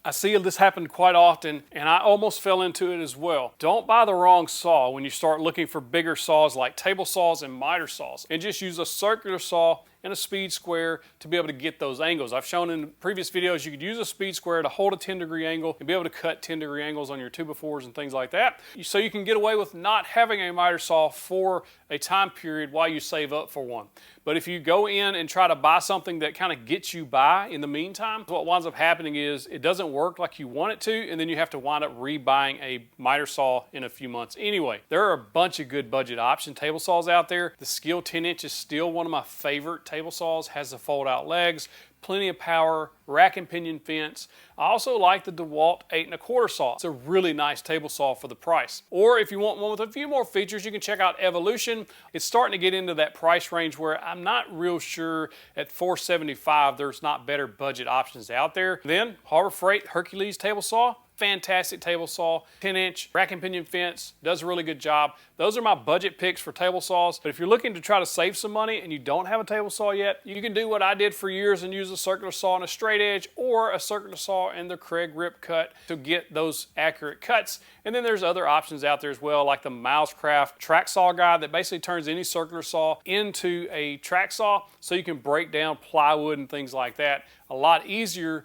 I see this happen quite often, and I almost fell into it as well. Don't buy the wrong saw when you start looking for bigger saws like table saws and miter saws, and just use a circular saw and a speed square to be able to get those angles. I've shown in previous videos you could use a speed square to hold a 10-degree angle and be able to cut 10-degree angles on your 2x4s and things like that. So you can get away with not having a miter saw for a time period while you save up for one. But if you go in and try to buy something that kind of gets you by in the meantime, what winds up happening is it doesn't work like you want it to, and then you have to wind up rebuying a miter saw in a few months anyway. There are a bunch of good budget option table saws out there. The Skil 10-inch is still one of my favorite table saws, has the fold out legs, plenty of power, rack and pinion fence. I also like the DeWalt 8 1/4 saw. It's a really nice table saw for the price. Or if you want one with a few more features, you can check out Evolution. It's starting to get into that price range where I'm not real sure at $475 there's not better budget options out there. Then Harbor Freight Hercules table saw. Fantastic table saw, 10-inch, rack and pinion fence, does a really good job. Those are my budget picks for table saws. But if you're looking to try to save some money and you don't have a table saw yet, you can do what I did for years and use a circular saw and a straight edge, or a circular saw and the Kreg Rip cut to get those accurate cuts. And then there's other options out there as well, like the Mousecraft track saw guide that basically turns any circular saw into a track saw so you can break down plywood and things like that a lot easier